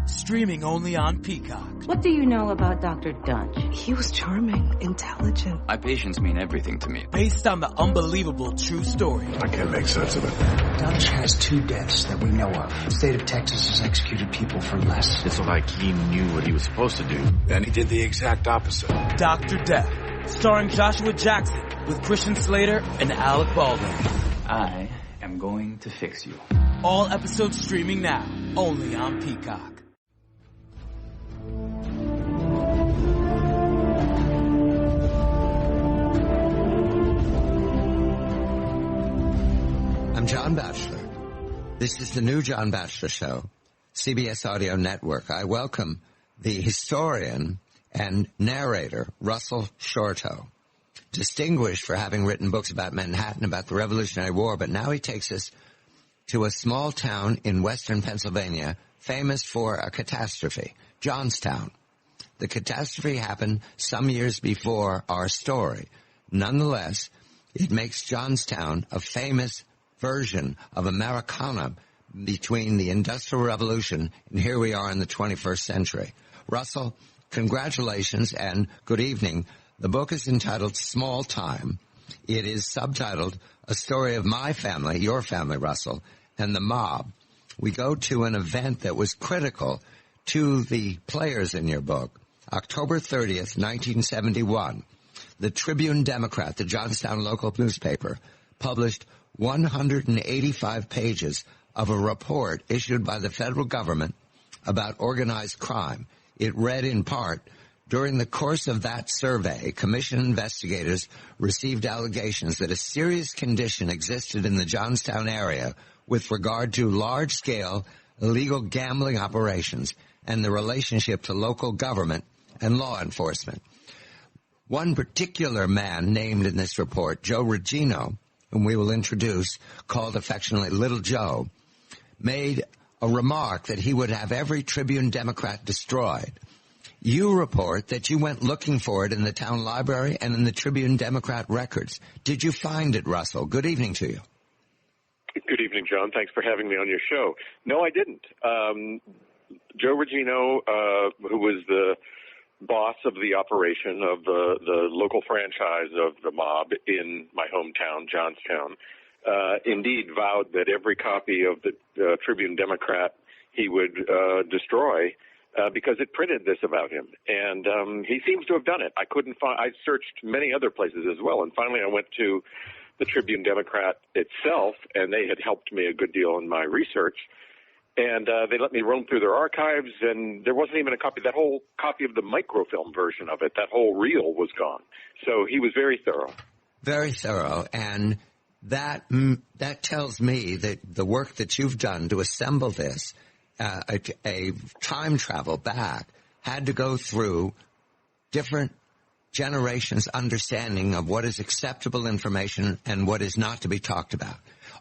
streaming only on Peacock. What do you know about Dr. Dunch? He was charming, intelligent. My patients mean everything to me. Based on the unbelievable true story. I can't make sense of it. Dunch has 2 deaths that we know of. The state of Texas has executed people for less. It's like he knew what he was supposed to do, and he did the exact opposite. Dr. Death, starring Joshua Jackson with Christian Slater and Alec Baldwin. I am going to fix you. All episodes streaming now, only on Peacock. I'm John Batchelor. This is the new John Batchelor Show, CBS Audio Network. I welcome the historian and narrator, Russell Shorto, distinguished for having written books about Manhattan, about the Revolutionary War, but now he takes us to a small town in western Pennsylvania famous for a catastrophe, Johnstown. The catastrophe happened some years before our story. Nonetheless, it makes Johnstown a famous version of Americana between the Industrial Revolution and here we are in the 21st century. Russell, congratulations and good evening. The book is entitled Small Time. It is subtitled A Story of My Family, Your Family, Russell, and the Mob. We go to an event that was critical to the players in your book. October 30th, 1971, the Tribune Democrat, the Johnstown local newspaper, published 185 pages of a report issued by the federal government about organized crime. It read in part, during the course of that survey, commission investigators received allegations that a serious condition existed in the Johnstown area with regard to large-scale illegal gambling operations and the relationship to local government and law enforcement. One particular man named in this report, Joe Regino, whom we will introduce, called affectionately Little Joe, made a remark that he would have every Tribune Democrat destroyed. You report that you went looking for it in the town library and in the Tribune Democrat records. Did you find it, Russell? Good evening to you. Good evening, John. Thanks for having me on your show. No, I didn't. Joe Regino, who was the boss of the operation of the local franchise of the mob in my hometown, Johnstown, indeed vowed that every copy of the Tribune Democrat he would destroy because it printed this about him. And he seems to have done it. I couldn't find. I searched many other places as well, and finally I went to the Tribune Democrat itself, and they had helped me a good deal in my research. And they let me roam through their archives, and there wasn't even a copy. That whole copy of the microfilm version of it, that whole reel was gone. So he was very thorough. Very thorough, and that tells me that the work that you've done to assemble this, a time travel back, had to go through different generations' understanding of what is acceptable information and what is not to be talked about.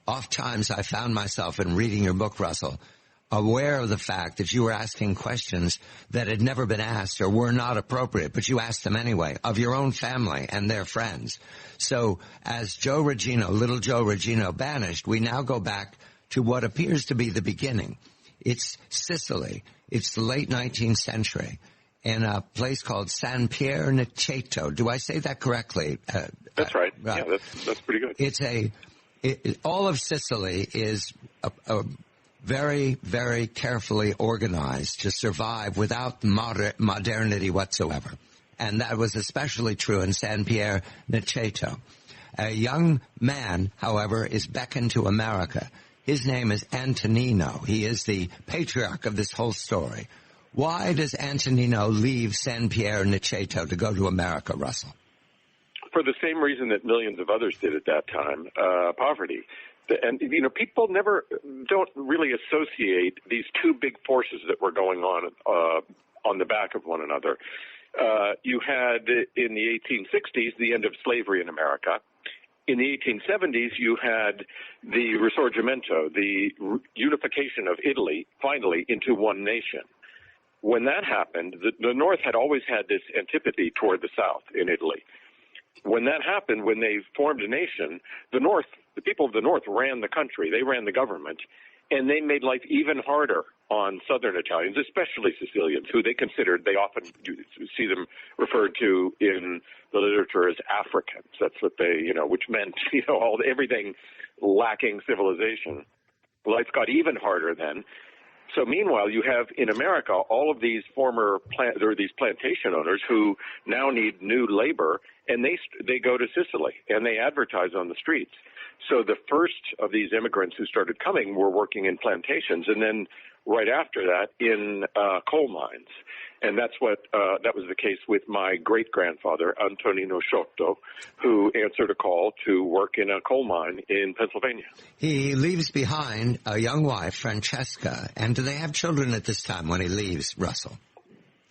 Oftentimes I found myself in reading your book, Russell, aware of the fact that you were asking questions that had never been asked or were not appropriate, but you asked them anyway, of your own family and their friends. So as Joe Regino, Little Joe Regino, vanished, we now go back to what appears to be the beginning. It's Sicily. It's the late 19th century in a place called San Pier-Niceto. Do I say that correctly? That's right. Yeah, that's pretty good. All of Sicily is a very, very carefully organized to survive without modernity whatsoever. And that was especially true in San Pier-Niceto. A young man, however, is beckoned to America. His name is Antonino. He is the patriarch of this whole story. Why does Antonino leave San Pier-Niceto to go to America, Russell? For the same reason that millions of others did at that time, poverty. And, people don't really associate these two big forces that were going on the back of one another. You had, in the 1860s, the end of slavery in America. In the 1870s, you had the Risorgimento, the unification of Italy, finally, into one nation. When that happened, the North had always had this antipathy toward the South in Italy. When that happened, when they formed a nation, the people of the North ran the country. They ran the government. And they made life even harder on Southern Italians, especially Sicilians, who they considered, they often see them referred to in the literature as Africans. That's what they, which meant, everything lacking civilization. Life got even harder then. So meanwhile, you have in America all of these former these plantation owners who now need new labor, and they go to Sicily and they advertise on the streets. So the first of these immigrants who started coming were working in plantations, and then right after that in coal mines. And that's that was the case with my great-grandfather, Antonino Sciotto, who answered a call to work in a coal mine in Pennsylvania. He leaves behind a young wife, Francesca. And do they have children at this time when he leaves, Russell?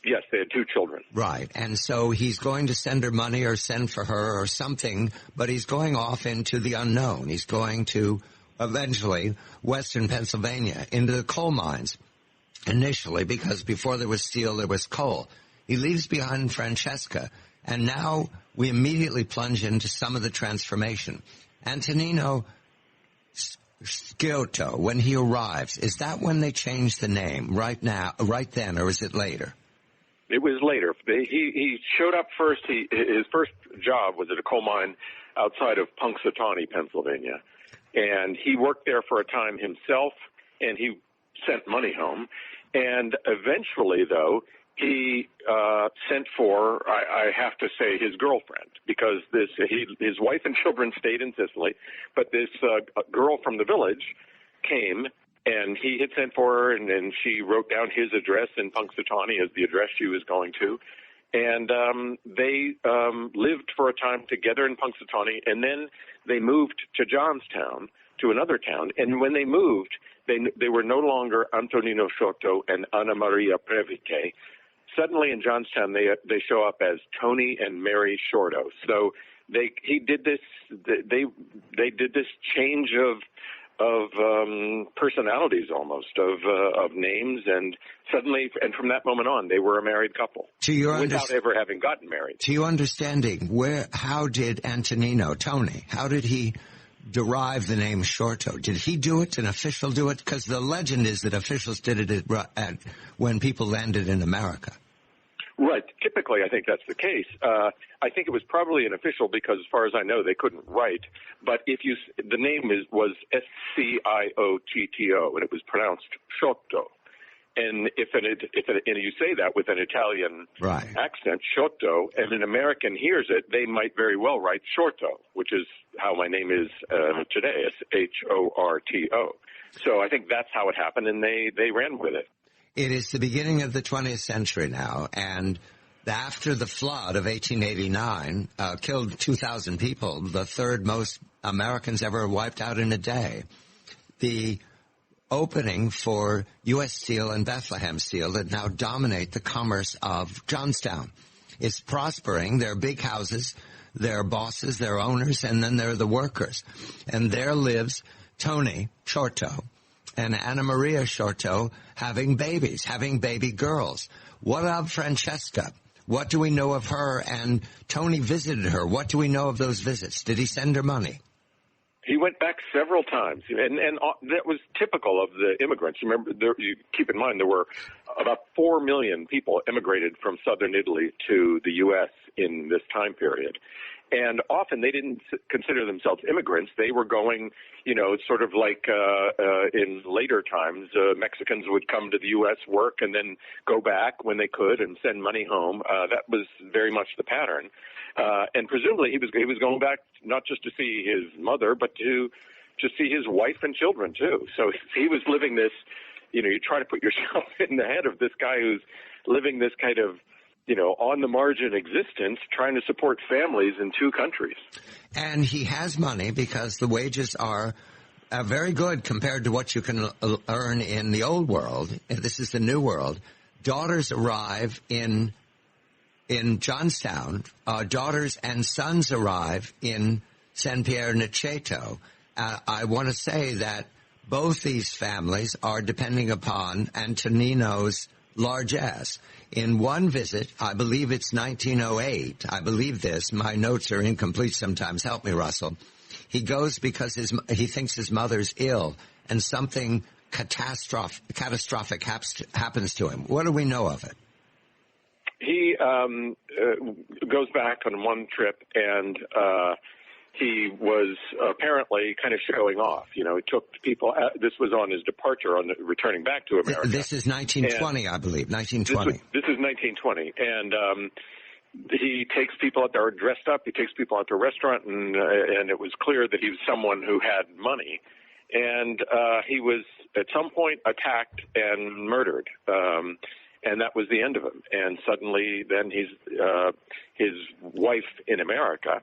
Yes, they had 2 children. Right. And so he's going to send her money or send for her or something, but he's going off into the unknown. He's going to eventually western Pennsylvania into the coal mines. Initially, because before there was steel, there was coal. He leaves behind Francesca, and now we immediately plunge into some of the transformation. Antonino Sciotto, when he arrives, is that when they change the name, right then, or is it later? It was later. He showed up first. His first job was at a coal mine outside of Punxsutawney, Pennsylvania, and he worked there for a time himself, and he sent money home. And eventually, though, he sent for, I have to say, his girlfriend, because his wife and children stayed in Sicily, but this girl from the village came, and he had sent for her, and she wrote down his address in Punxsutawney as the address she was going to. And they lived for a time together in Punxsutawney, and then they moved to Johnstown, to another town. And when they moved, they were no longer Antonino Sciotto and Anna Maria Previte. Suddenly in Johnstown, they show up as Tony and Mary Sciotto. So they did this change of personalities almost, of names, and suddenly, and from that moment on, they were a married couple without ever having gotten married. To your understanding, how did Tony, how did he derive the name Sciotto? Did he do it? An official do it? Because the legend is that officials did it when people landed in America. Right. Typically, I think that's the case. I think it was probably an official because, as far as I know, they couldn't write. But the name was Sciotto, and it was pronounced Sciotto. And if you say that with an Italian accent, Sciotto, and an American hears it, they might very well write Shorto, which is how my name is today, Horto. So I think that's how it happened, and they ran with it. It is the beginning of the 20th century now, and after the flood of 1889 killed 2,000 people, the third most Americans ever wiped out in a day. The opening for U.S. Steel and Bethlehem Steel that now dominate the commerce of Johnstown. It's prospering. There are big houses, there are bosses, there are owners, and then there are the workers. And there lives Tony Sciotto and Anna Maria Sciotto having babies, having baby girls. What of Francesca? What do we know of her? And Tony visited her. What do we know of those visits? Did he send her money? He went back several times, and that was typical of the immigrants. Remember, you keep in mind there were about 4 million people immigrated from southern Italy to the U.S. in this time period. And often they didn't consider themselves immigrants. They were going, sort of like in later times, Mexicans would come to the U.S., work, and then go back when they could and send money home. That was very much the pattern. And presumably he was going back not just to see his mother, but to see his wife and children, too. So he was living this, you try to put yourself in the head of this guy who's living this kind of, on the margin existence, trying to support families in 2 countries. And he has money because the wages are very good compared to what you can earn in the old world. This is the new world. Daughters arrive in Johnstown. Daughters and sons arrive in San Pier-Niceto. I want to say that both these families are depending upon Antonino's largesse. In one visit, I believe it's 1908, I believe this, my notes are incomplete sometimes, help me, Russell. He goes because he thinks his mother's ill, and something catastrophic happens to him. What do we know of it? He goes back on one trip, and he was apparently kind of showing off. You know, he took people. This was on his departure, on returning back to America. This is 1920, I believe. 1920. This is 1920, and he takes people out there dressed up. He takes people out to a restaurant, and it was clear that he was someone who had money. And he was at some point attacked and murdered. And that was the end of him. And suddenly, then his wife in America,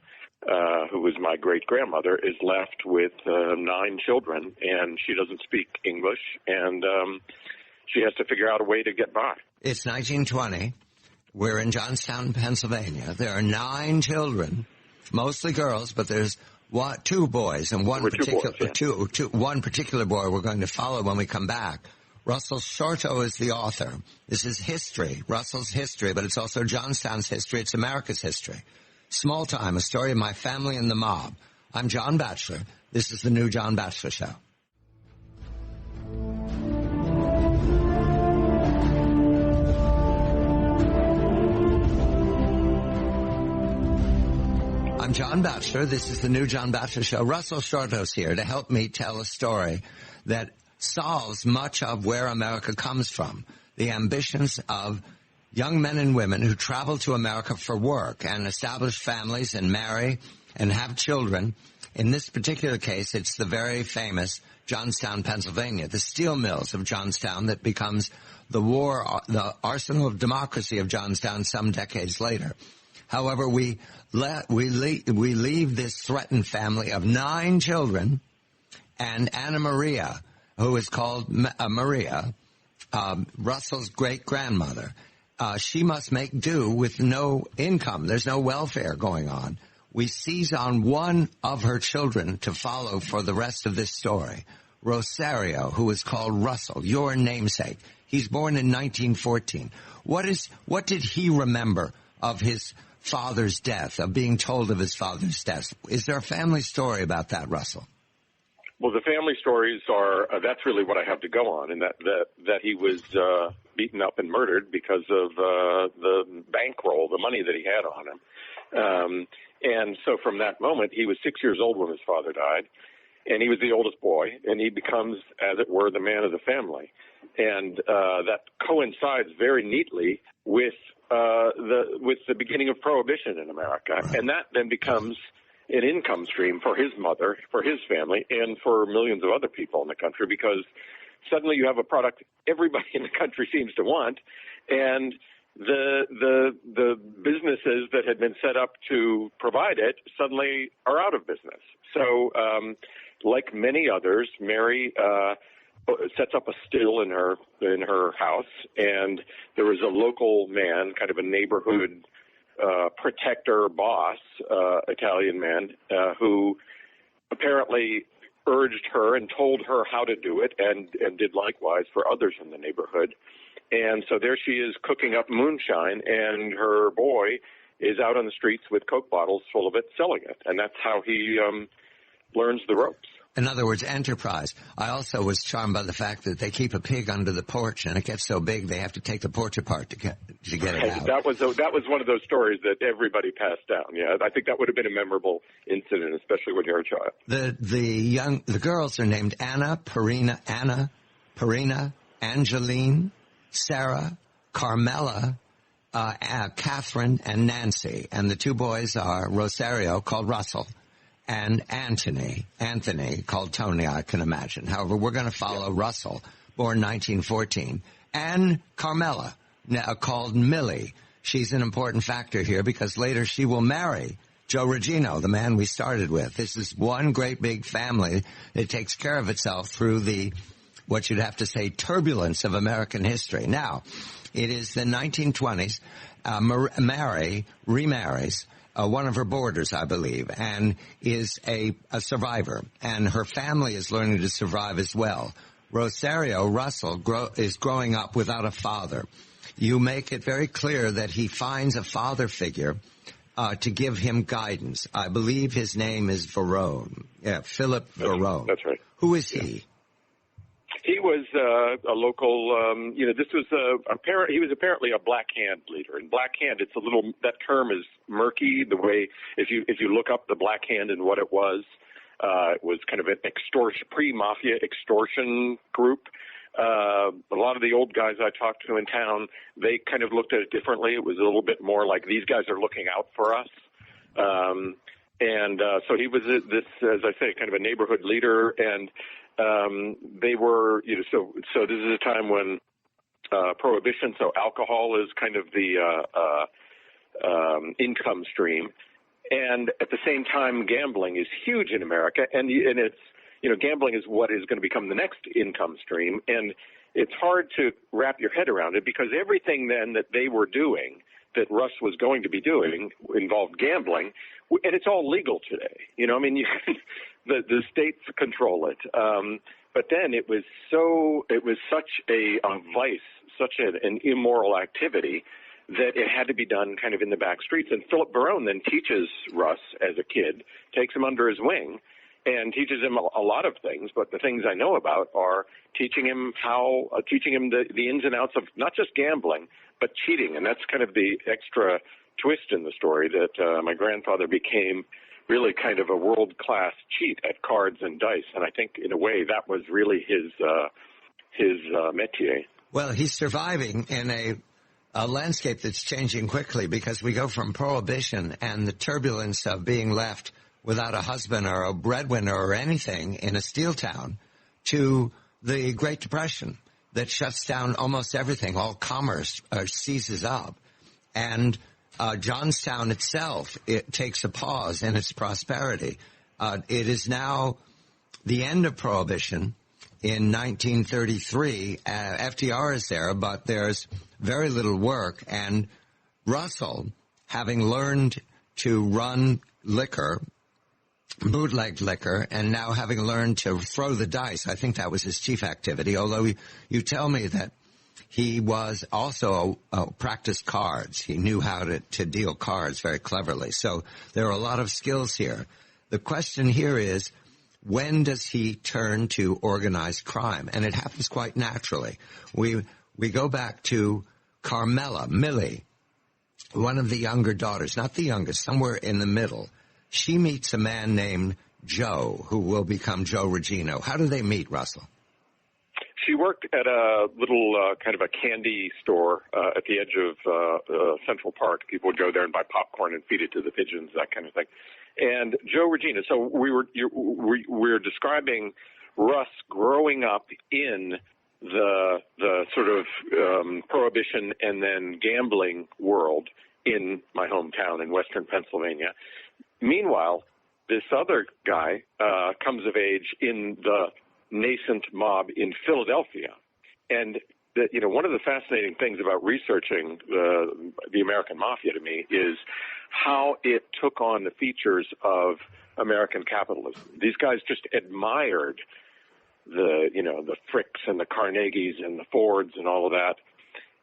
who was my great-grandmother, is left with 9 children, and she doesn't speak English, and she has to figure out a way to get by. It's 1920. We're in Johnstown, Pennsylvania. There are 9 children, mostly girls, but there's 2 boys and one particular boy we're going to follow when we come back. Russell Shorto is the author. This is history, Russell's history, but it's also Johnstown's history. It's America's history. Small Time, a story of my family and the mob. I'm John Batchelor. This is the new John Batchelor Show. I'm John Batchelor. This is the new John Batchelor Show. Russell Shorto's here to help me tell a story that solves much of where America comes from. The ambitions of young men and women who travel to America for work and establish families and marry and have children. In this particular case, it's the very famous Johnstown, Pennsylvania, the steel mills of Johnstown that becomes the arsenal of democracy of Johnstown some decades later. However, we leave this threatened family of 9 children and Anna Maria, who is called Maria, Russell's great-grandmother. She must make do with no income. There's no welfare going on. We seize on one of her children to follow for the rest of this story. Rosario, who is called Russell, your namesake. He's born in 1914. What did he remember of his father's death, of being told of his father's death? Is there a family story about that, Russell? Well, the family stories are, that's really what I have to go on, and that he was beaten up and murdered because of the bankroll, the money that he had on him. And so from that moment, he was 6 years old when his father died, and he was the oldest boy, and he becomes, as it were, the man of the family. And that coincides very neatly with the beginning of Prohibition in America, and that then becomes an income stream for his mother, for his family, and for millions of other people in the country, because suddenly you have a product everybody in the country seems to want, and the businesses that had been set up to provide it suddenly are out of business. So, like many others, Mary sets up a still in her house, and there was a local man, kind of a neighborhood protector boss, Italian man, who apparently urged her and told her how to do it, and did likewise for others in the neighborhood. And so there she is cooking up moonshine, and her boy is out on the streets with Coke bottles full of it, selling it. And that's how he learns the ropes. In other words, enterprise. I also was charmed by the fact that they keep a pig under the porch, and it gets so big they have to take the porch apart to get it out. That was one of those stories that everybody passed down. Yeah, I think that would have been a memorable incident, especially when you're a child. The girls are named Anna, Perina, Angeline, Sarah, Carmela, Catherine, and Nancy, and the 2 boys are Rosario, called Russell, and Anthony, called Tony, I can imagine. However, we're going to follow Russell, born 1914, and Carmela, called Millie. She's an important factor here because later she will marry Joe Regino, the man we started with. This is one great big family that takes care of itself through what you'd have to say, turbulence of American history. Now, it is the 1920s. Mary remarries one of her boarders, I believe, and is a survivor. And her family is learning to survive as well. Rosario Russell is growing up without a father. You make it very clear that he finds a father figure to give him guidance. I believe his name is Verone. Yeah, Philip Verone. That's right. Who is he? He was a local, this was he was apparently a Black Hand leader. And Black Hand, it's a little, that term is murky, the way, if you look up the Black Hand and what it was kind of an pre-mafia extortion group. A lot of the old guys I talked to in town, they kind of looked at it differently. It was a little bit more like, these guys are looking out for us. So he was this, as I say, kind of a neighborhood leader, and they were, so this is a time when prohibition, so alcohol is kind of the income stream, and at the same time, gambling is huge in America, and it's, gambling is what is going to become the next income stream, and it's hard to wrap your head around it because everything then that they were doing, that Russ was going to be doing, involved gambling, and it's all legal today. The states control it. But then it was such a vice, such an immoral activity that it had to be done kind of in the back streets. And Philip Barone then teaches Russ as a kid, takes him under his wing, and teaches him a lot of things. But the things I know about are teaching him the ins and outs of not just gambling, but cheating. And that's kind of the extra twist in the story, that my grandfather became really kind of a world-class cheat at cards and dice. And I think, in a way, that was really his métier. Well, he's surviving in a landscape that's changing quickly, because we go from prohibition and the turbulence of being left without a husband or a breadwinner or anything in a steel town to the Great Depression that shuts down almost everything. All commerce seizes up. And Johnstown itself, it takes a pause in its prosperity. It is now the end of Prohibition in 1933. FDR is there, but there's very little work. And Russell, having learned to run liquor, bootleg liquor, and now having learned to throw the dice, I think that was his chief activity, although you tell me that he was also practiced cards. He knew how to deal cards very cleverly. So there are a lot of skills here. The question here is, when does he turn to organized crime? And it happens quite naturally. We go back to Carmela, Millie, one of the younger daughters, not the youngest, somewhere in the middle. She meets a man named Joe, who will become Joe Regino. How do they meet, Russell? She worked at a little kind of a candy store at the edge of Central Park. People would go there and buy popcorn and feed it to the pigeons, that kind of thing. And Joe Regino. So we're describing Russ growing up in the sort of prohibition and then gambling world in my hometown in Western Pennsylvania. Meanwhile, this other guy comes of age in the nascent mob in Philadelphia. And one of the fascinating things about researching the American Mafia to me is how it took on the features of American capitalism. These guys just admired the Fricks and the Carnegies and the Fords and all of that.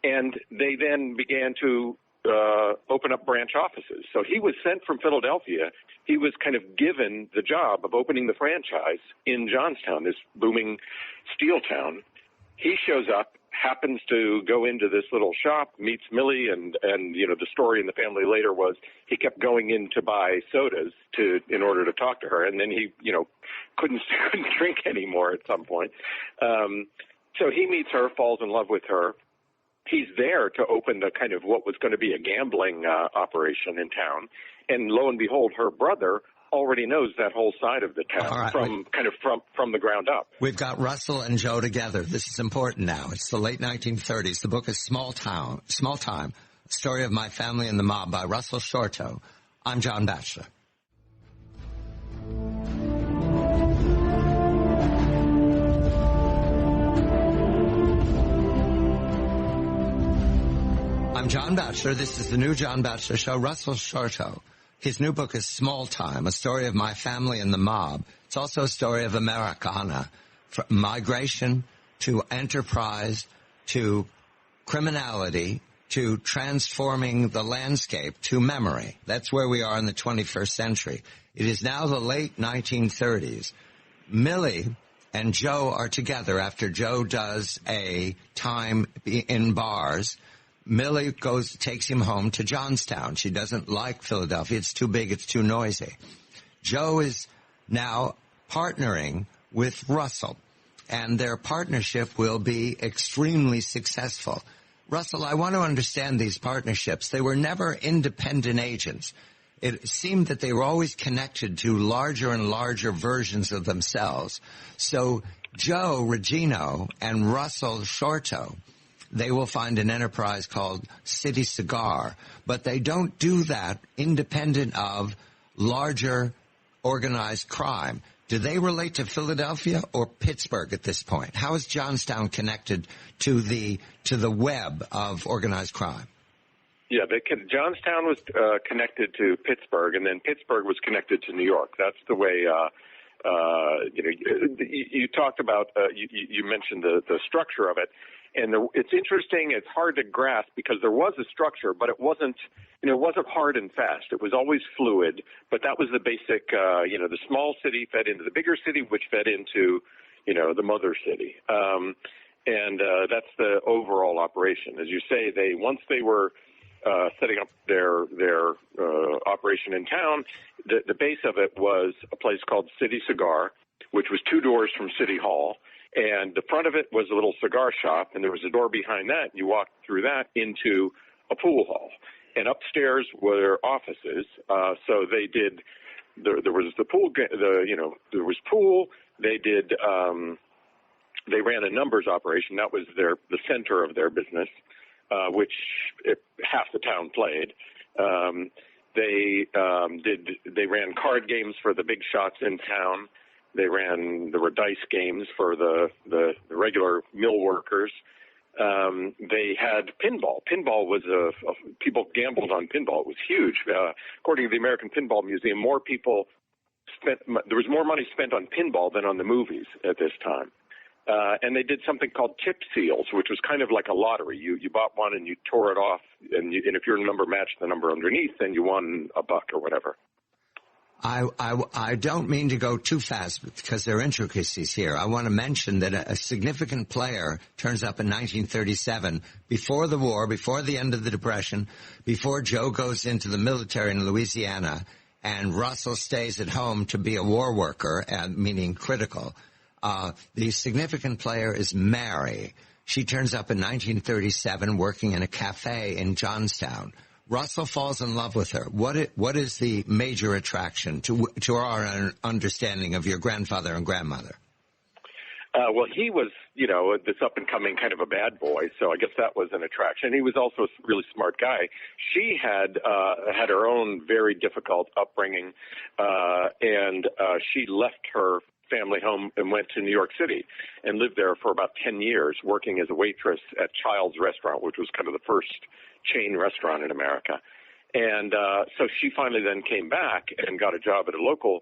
And they then began to open up branch offices. So he was sent from Philadelphia. He was kind of given the job of opening the franchise in Johnstown, this booming steel town. He shows up, happens to go into this little shop, meets Millie, and the story in the family later was he kept going in to buy sodas in order to talk to her, and then he couldn't drink anymore at some point. So he meets her, falls in love with her. He's there to open the kind of what was going to be a gambling operation in town, and lo and behold, her brother already knows that whole side of the town from the ground up. We've got Russell and Joe together. This is important now. It's the late 1930s. The book is Small Time, A Story of My Family and the Mob by Russell Shorto. I'm John Batchelor. I'm John Batchelor. This is the new John Batchelor Show. Russell Shorto. His new book is Small Time, A Story of My Family and the Mob. It's also a story of Americana, from migration to enterprise to criminality to transforming the landscape to memory. That's where we are in the 21st century. It is now the late 1930s. Millie and Joe are together after Joe does a time in bars. Millie takes him home to Johnstown. She doesn't like Philadelphia. It's too big. It's too noisy. Joe is now partnering with Russell, and their partnership will be extremely successful. Russell, I want to understand these partnerships. They were never independent agents. It seemed that they were always connected to larger and larger versions of themselves. So Joe Regino and Russell Shorto, they will find an enterprise called City Cigar, but they don't do that independent of larger organized crime. Do they relate to Philadelphia or Pittsburgh at this point? How is Johnstown connected to the web of organized crime? Yeah, Johnstown was connected to Pittsburgh, and then Pittsburgh was connected to New York. That's the way. You talked about. You mentioned the structure of it, and it's interesting. It's hard to grasp because there was a structure, but it wasn't. It wasn't hard and fast. It was always fluid. But that was the basic. The small city fed into the bigger city, which fed into, the mother city. And that's the overall operation. As you say, once they were setting up their operation in town, the base of it was a place called City Cigar, which was 2 doors from City Hall. And the front of it was a little cigar shop, and there was a door behind that. You walked through that into a pool hall. And upstairs were offices. So they did. There was the pool. There was pool. They did. They ran a numbers operation. That was the center of their business, which half the town played. They ran card games for the big shots in town. There were dice games for the regular mill workers. They had pinball. Pinball was people gambled on pinball. It was huge. According to the American Pinball Museum, there was more money spent on pinball than on the movies at this time. And they did something called tip seals, which was kind of like a lottery. You bought one and you tore it off, and if your number matched the number underneath, then you won $1 or whatever. I don't mean to go too fast because there are intricacies here. I want to mention that a significant player turns up in 1937, before the war, before the end of the Depression, before Joe goes into the military in Louisiana, and Russell stays at home to be a war worker, meaning critical. The significant player is Mary. She turns up in 1937 working in a cafe in Johnstown. Russell falls in love with her. What is the major attraction to our understanding of your grandfather and grandmother? Well, he was, this up-and-coming kind of a bad boy, so I guess that was an attraction. He was also a really smart guy. She had her own very difficult upbringing, and she left her family home and went to New York City and lived there for about 10 years, working as a waitress at Child's Restaurant, which was kind of the first chain restaurant in America. And so she finally then came back and got a job at a local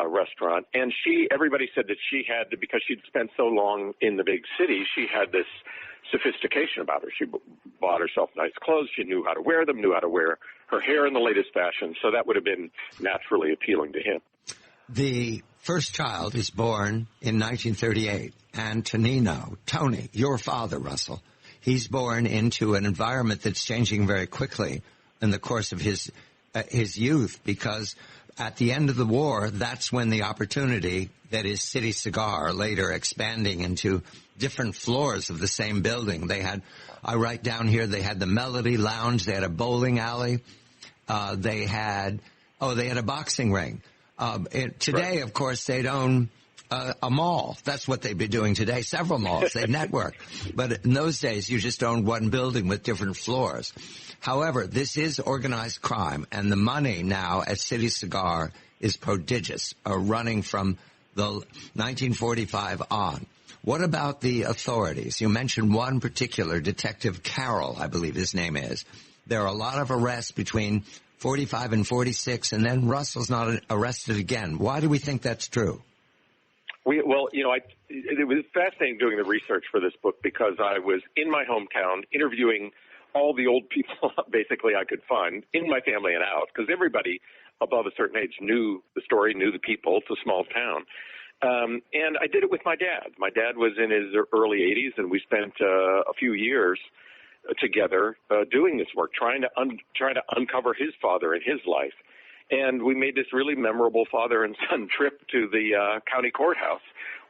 restaurant. And everybody said that she had, because she'd spent so long in the big city, she had this sophistication about her. She bought herself nice clothes. She knew how to wear them, knew how to wear her hair in the latest fashion. So that would have been naturally appealing to him. The first child is born in 1938. Antonino, Tony, your father, Russell. He's born into an environment that's changing very quickly in the course of his youth, because at the end of the war, that's when the opportunity that is City Cigar, later expanding into different floors of the same building. I write down here, they had the Melody Lounge, they had a bowling alley, they had a boxing ring. Today, of course, they'd own a mall. That's what they'd be doing today, several malls. They'd network. But in those days, you just owned one building with different floors. However, this is organized crime, and the money now at City Cigar is prodigious, running from the 1945 on. What about the authorities? You mentioned one particular, Detective Carroll, I believe his name is. There are a lot of arrests between 45 and 46, and then Russell's not arrested again. Why do we think that's true? It was fascinating doing the research for this book because I was in my hometown interviewing all the old people basically I could find in my family and out, because everybody above a certain age knew the story, knew the people. It's a small town. And I did it with my dad. My dad was in his early 80s, and we spent a few years together doing this work, trying to uncover his father and his life. And we made this really memorable father and son trip to the county courthouse,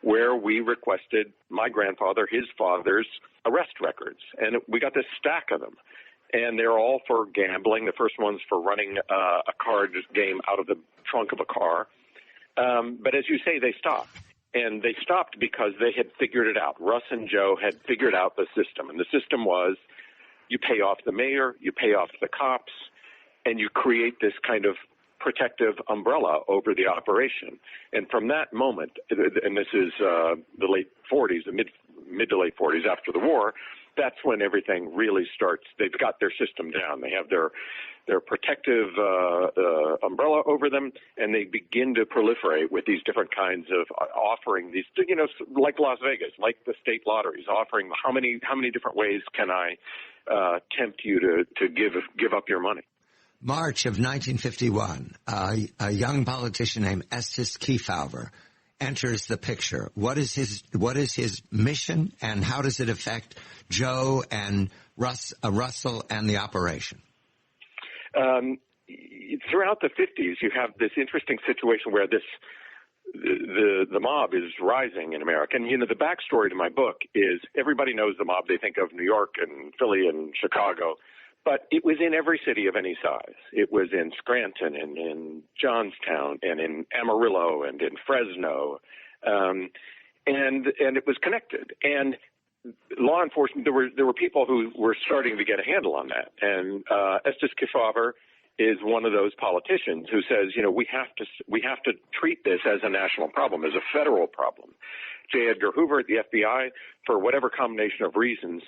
where we requested my grandfather, his father's arrest records. And we got this stack of them. And they're all for gambling. The first one's for running a card game out of the trunk of a car. But as you say, they stopped. And they stopped because they had figured it out. Russ and Joe had figured out the system. And the system was you pay off the mayor, you pay off the cops, and you create this kind of protective umbrella over the operation. And from that moment, and this is the late 40s, the mid to late 40s after the war, that's when everything really starts. They've got their system down. They have their protective umbrella over them, and they begin to proliferate with these different kinds of offering these, like Las Vegas, like the state lotteries, offering how many different ways can I tempt you to give up your money. March of 1951, a young politician named Estes Kefauver enters the picture. What is his mission, and how does it affect Joe and Russell and the operation? Throughout the 50s, you have this interesting situation where the mob is rising in America. And, the backstory to my book is everybody knows the mob. They think of New York and Philly and Chicago. But it was in every city of any size. It was in Scranton and in Johnstown and in Amarillo and in Fresno. And it was connected. And law enforcement, there were people who were starting to get a handle on that. And Estes Kefauver is one of those politicians who says, we have to treat this as a national problem, as a federal problem. J. Edgar Hoover at the FBI, for whatever combination of reasons,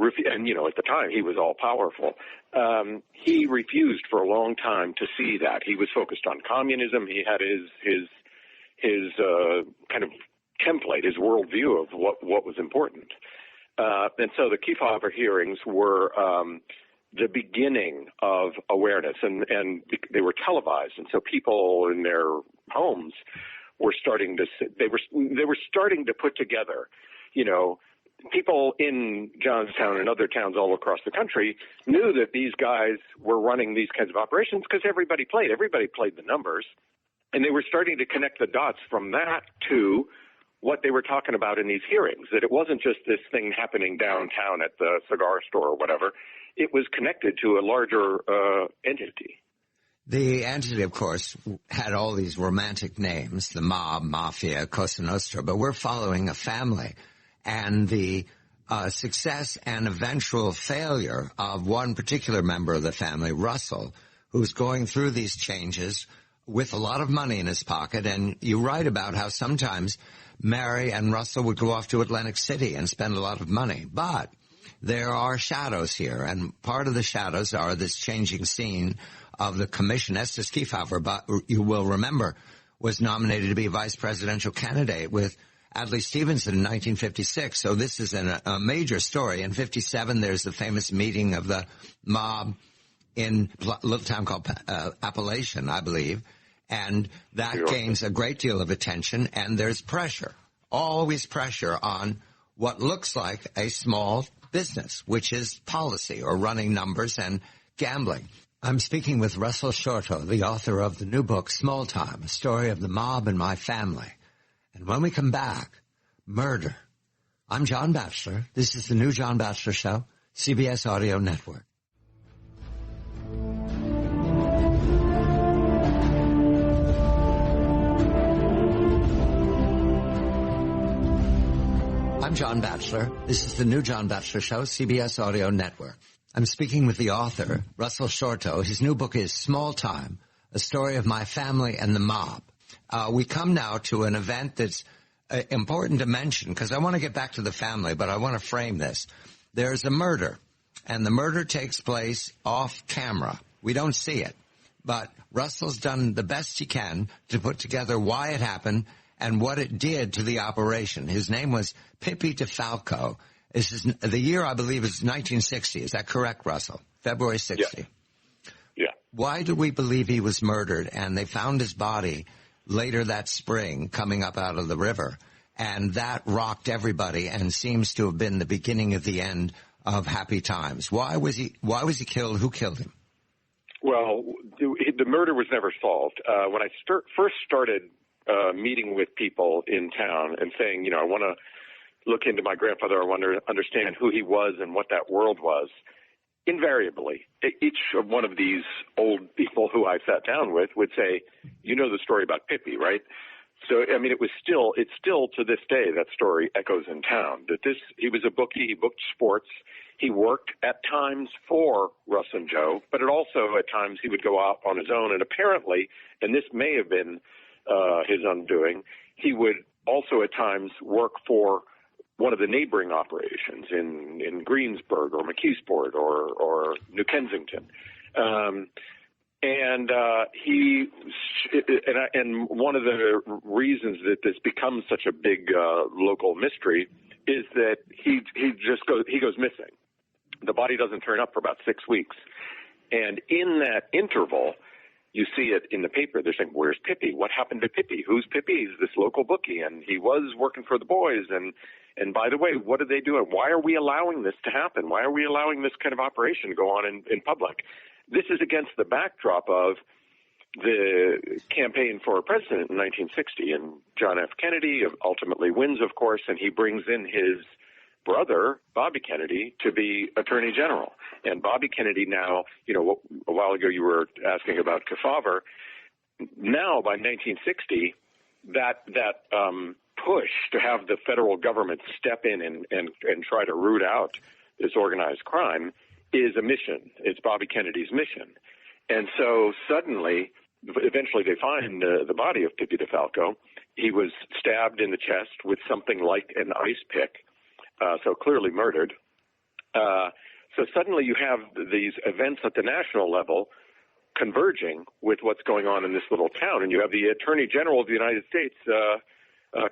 and, at the time he was all powerful, he refused for a long time to see that. He was focused on communism. He had his kind of template, his worldview of what was important. And so the Kefauver hearings were the beginning of awareness, and they were televised. And so people in their homes were starting to put together, people in Johnstown and other towns all across the country knew that these guys were running these kinds of operations because everybody played the numbers, and they were starting to connect the dots from that to what they were talking about in these hearings, that it wasn't just this thing happening downtown at the cigar store or whatever. It was connected to a larger entity. The entity, of course, had all these romantic names, the mob, mafia, Cosa Nostra, but we're following a family. And the success and eventual failure of one particular member of the family, Russell, who's going through these changes with a lot of money in his pocket. And you write about how sometimes Mary and Russell would go off to Atlantic City and spend a lot of money. But there are shadows here, and part of the shadows are this changing scene of the commission. Estes Kefauver, but you will remember, was nominated to be a vice presidential candidate with Adlai Stevenson in 1956. So this is a major story. In 57, there's the famous meeting of the mob in a little town called Appalachian, I believe. And that gains a great deal of attention, and there's pressure, always pressure on what looks like a small business, which is policy or running numbers and gambling. I'm speaking with Russell Shorto, the author of the new book, Small Time, A Story of the Mob and My Family. And when we come back, murder. I'm John Batchelor. This is the new John Batchelor Show, CBS Audio Network. I'm John Batchelor. This is the new John Batchelor Show, CBS Audio Network. I'm speaking with the author, Russell Shorto. His new book is Small Time, A Story of My Family and the Mob. We come now to an event that's important to mention, because I want to get back to the family, but I want to frame this. There's a murder, and the murder takes place off camera. We don't see it, but Russell's done the best he can to put together why it happened and what it did to the operation. His name was Pippi DeFalco. The year, I believe, is 1960. Is that correct, Russell? February 60. Yeah. Why do we believe he was murdered? And they found his body later that spring coming up out of the river. And that rocked everybody and seems to have been the beginning of the end of Happy Times. Why was he killed? Who killed him? Well, the murder was never solved. When I first started meeting with people in town and saying, I want to look into my grandfather, I want to understand who he was and what that world was, invariably, each one of these old people who I sat down with would say, the story about Pippi, right? So, it's still to this day, that story echoes in town, that he was a bookie, he booked sports, he worked at times for Russ and Joe, but it also at times he would go out on his own, and apparently, and this may have been his undoing, he would also at times work for one of the neighboring operations in Greensburg or McKeesport or New Kensington. And one of the reasons that this becomes such a big local mystery is that he goes missing. The body doesn't turn up for about 6 weeks, and in that interval, you see it in the paper. They're saying, "Where's Pippi? What happened to Pippi? Who's Pippi?" He's this local bookie, and he was working for the boys. And by the way, what are they doing? Why are we allowing this to happen? Why are we allowing this kind of operation to go on in public? This is against the backdrop of the campaign for president in 1960, and John F. Kennedy ultimately wins, of course, and he brings in his brother, Bobby Kennedy, to be Attorney General. And Bobby Kennedy now, a while ago you were asking about Kefauver. Now, by 1960, that push to have the federal government step in and try to root out this organized crime is a mission. It's Bobby Kennedy's mission. And so suddenly, eventually they find the body of Pippi DeFalco. He was stabbed in the chest with something like an ice pick, so clearly murdered. So suddenly you have these events at the national level converging with what's going on in this little town, and you have the Attorney General of the United States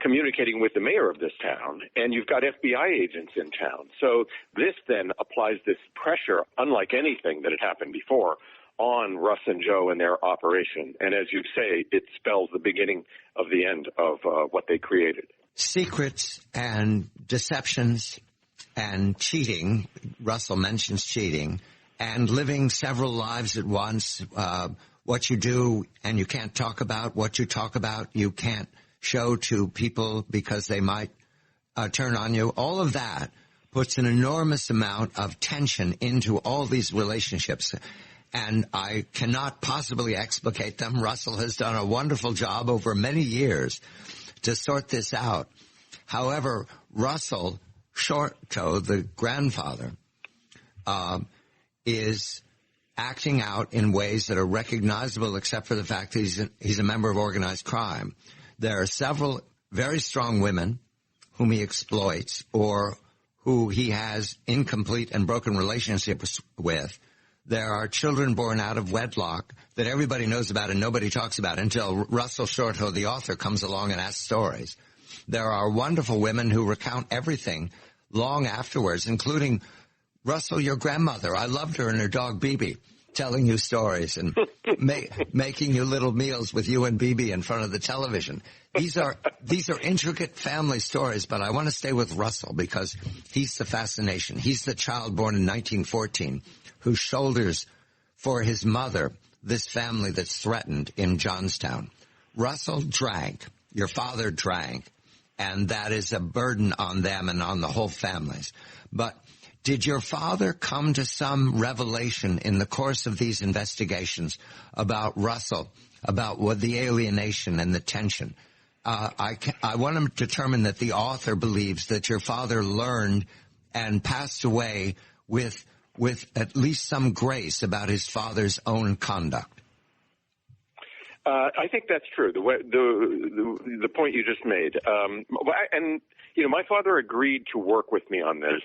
communicating with the mayor of this town, and you've got FBI agents in town. So this then applies this pressure, unlike anything that had happened before, on Russ and Joe and their operation. And as you say, it spells the beginning of the end of what they created. Secrets and deceptions and cheating, Russell mentions cheating, and living several lives at once, what you do and you can't talk about, what you talk about you can't show to people because they might turn on you. All of that puts an enormous amount of tension into all these relationships. And I cannot possibly explicate them. Russell has done a wonderful job over many years to sort this out. However, Russell Shorto, the grandfather, is acting out in ways that are recognizable except for the fact that he's a member of organized crime. There are several very strong women whom he exploits or who he has incomplete and broken relationships with. There are children born out of wedlock that everybody knows about and nobody talks about until Russell Shorto, the author, comes along and asks stories. There are wonderful women who recount everything long afterwards, including Russell, your grandmother. I loved her and her dog, Bibi, telling you stories and making you little meals with you and Bibi in front of the television. These are intricate family stories, but I want to stay with Russell because he's the fascination. He's the child born in 1914 who shoulders for his mother this family that's threatened in Johnstown. Russell drank. Your father drank. And that is a burden on them and on the whole families. But did your father come to some revelation in the course of these investigations about Russell, about what the alienation and the tension? I want to determine that the author believes that your father learned and passed away with at least some grace about his father's own conduct. I think that's true. The point you just made, and my father agreed to work with me on this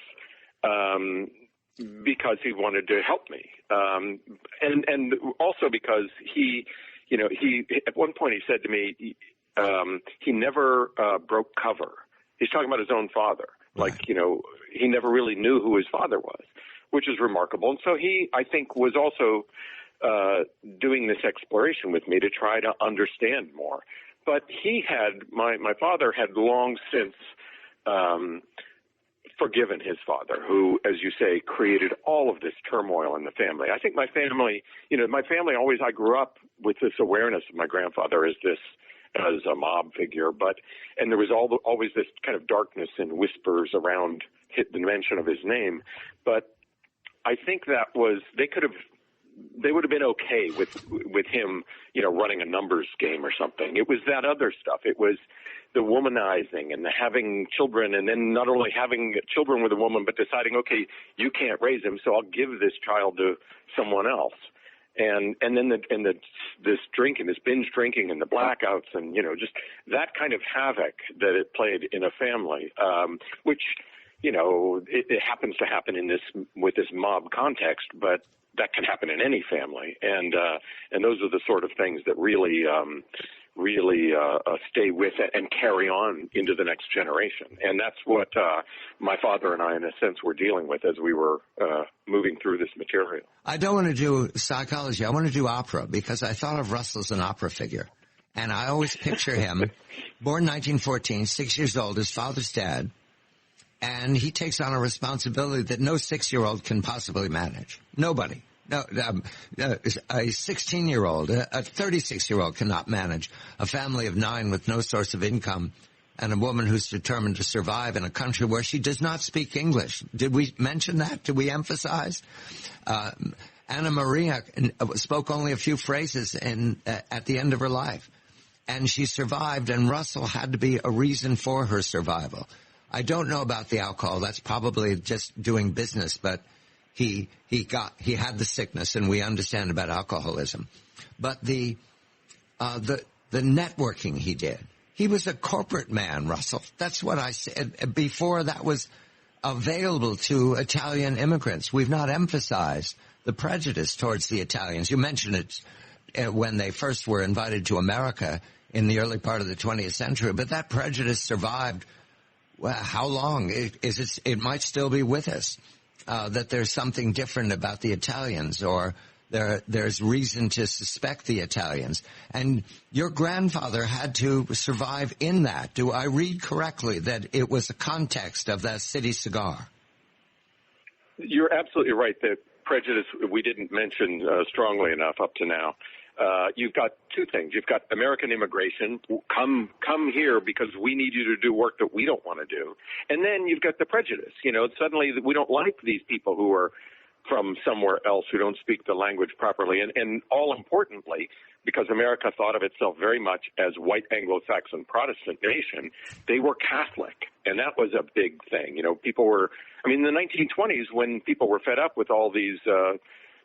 because he wanted to help me, and also because he at one point he said to me, he never broke cover. He's talking about his own father, right. He never really knew who his father was, which is remarkable. And so he, I think, was also doing this exploration with me to try to understand more. But my father had long since forgiven his father, who, as you say, created all of this turmoil in the family. I think my family always, I grew up with this awareness of my grandfather as a mob figure, and there was always this kind of darkness and whispers around the mention of his name. But I think they would have been okay with him, running a numbers game or something. It was that other stuff. It was the womanizing and the having children, and then not only having children with a woman, but deciding, okay, you can't raise him, so I'll give this child to someone else. And then this drinking, this binge drinking, and the blackouts, and just that kind of havoc that it played in a family, which it happens to happen with this mob context, but that can happen in any family, and those are the sort of things that really stay with it and carry on into the next generation. And that's what my father and I, in a sense, were dealing with as we were moving through this material. I don't want to do psychology. I want to do opera, because I thought of Russell as an opera figure. And I always picture him, born 1914, 6 years old, his father's dad, and he takes on a responsibility that no 6-year-old can possibly manage. Nobody. No, a 16-year-old, a 36-year-old cannot manage a family of 9 with no source of income, and a woman who's determined to survive in a country where she does not speak English. Did we mention that? Did we emphasize? Anna Maria spoke only a few phrases at the end of her life, and she survived, and Russell had to be a reason for her survival. I don't know about the alcohol. That's probably just doing business, but he had the sickness, and we understand about alcoholism. But the networking he did. He was a corporate man, Russell. That's what I said before that was available to Italian immigrants. We've not emphasized the prejudice towards the Italians. You mentioned it when they first were invited to America in the early part of the 20th century, but that prejudice survived. Well, how long? It might still be with us, that there's something different about the Italians, or there's reason to suspect the Italians. And your grandfather had to survive in that. Do I read correctly that it was the context of that city cigar? You're absolutely right that prejudice we didn't mention strongly enough up to now. You've got two things. You've got American immigration. Come here because we need you to do work that we don't want to do. And then you've got the prejudice. Suddenly we don't like these people who are from somewhere else who don't speak the language properly. And all importantly, because America thought of itself very much as white Anglo-Saxon Protestant nation, they were Catholic. And that was a big thing. People were, in the 1920s, when people were fed up with all these,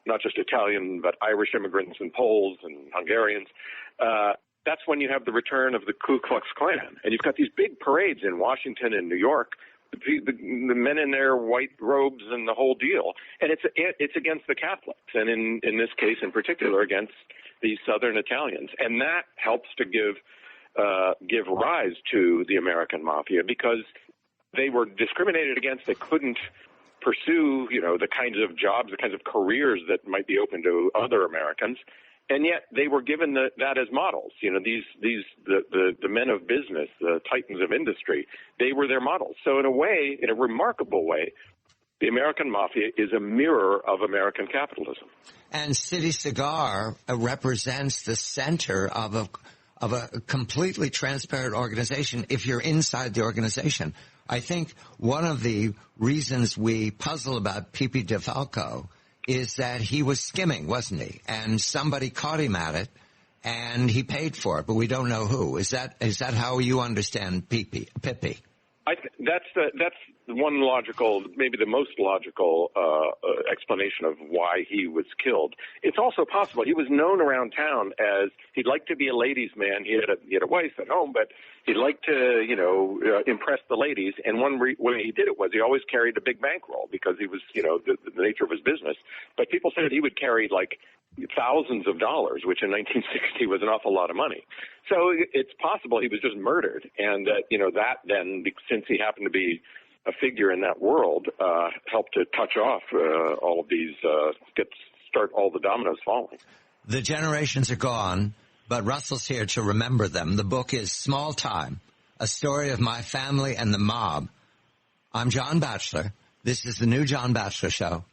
not just Italian, but Irish immigrants and Poles and Hungarians, that's when you have the return of the Ku Klux Klan. And you've got these big parades in Washington and New York, the men in their white robes and the whole deal. And it's against the Catholics, and in this case in particular against these Southern Italians. And that helps to give rise to the American Mafia, because they were discriminated against. They couldn't pursue, the kinds of jobs, the kinds of careers that might be open to other Americans, and yet they were given that as models. The men of business, the titans of industry, they were their models. So in a way, in a remarkable way, the American Mafia is a mirror of American capitalism. And City Cigar represents the center of a completely transparent organization if you're inside the organization. I think one of the reasons we puzzle about Pepe DeFalco is that he was skimming, wasn't he? And somebody caught him at it, and he paid for it, but we don't know who. Is that how you understand Pepe? That's one logical, maybe the most logical explanation of why he was killed. It's also possible he was known around town as he'd like to be a ladies' man. He had a wife at home, but he liked to, impress the ladies. And one way he did it was he always carried a big bankroll because he was, the nature of his business. But people said he would carry like thousands of dollars, which in 1960 was an awful lot of money. So it's possible he was just murdered, and that then, since he happened to be a figure in that world, helped to touch off all of these, start all the dominoes falling. The generations are gone. but Russell's here to remember them. The book is Small Time, A Story of My Family and the Mob. I'm John Batchelor. This is the new John Batchelor Show,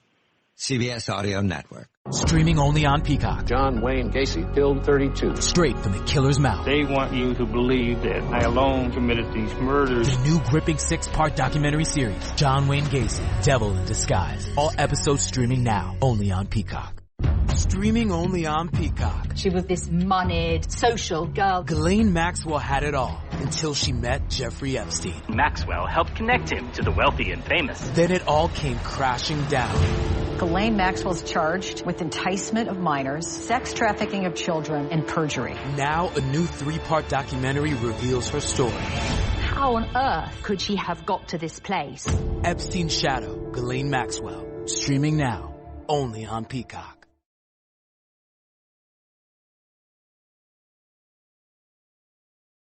CBS Audio Network. Streaming only on Peacock. John Wayne Gacy killed 32. Straight from the killer's mouth. They want you to believe that I alone committed these murders. The new gripping 6-part documentary series, John Wayne Gacy, Devil in Disguise. All episodes streaming now, only on Peacock. Streaming only on Peacock. She was this moneyed, social girl. Ghislaine Maxwell had it all until she met Jeffrey Epstein. Maxwell helped connect him to the wealthy and famous. Then it all came crashing down. Ghislaine Maxwell's charged with enticement of minors, sex trafficking of children, and perjury. Now a new 3-part documentary reveals her story. How on earth could she have got to this place? Epstein's Shadow, Ghislaine Maxwell. Streaming now, only on Peacock.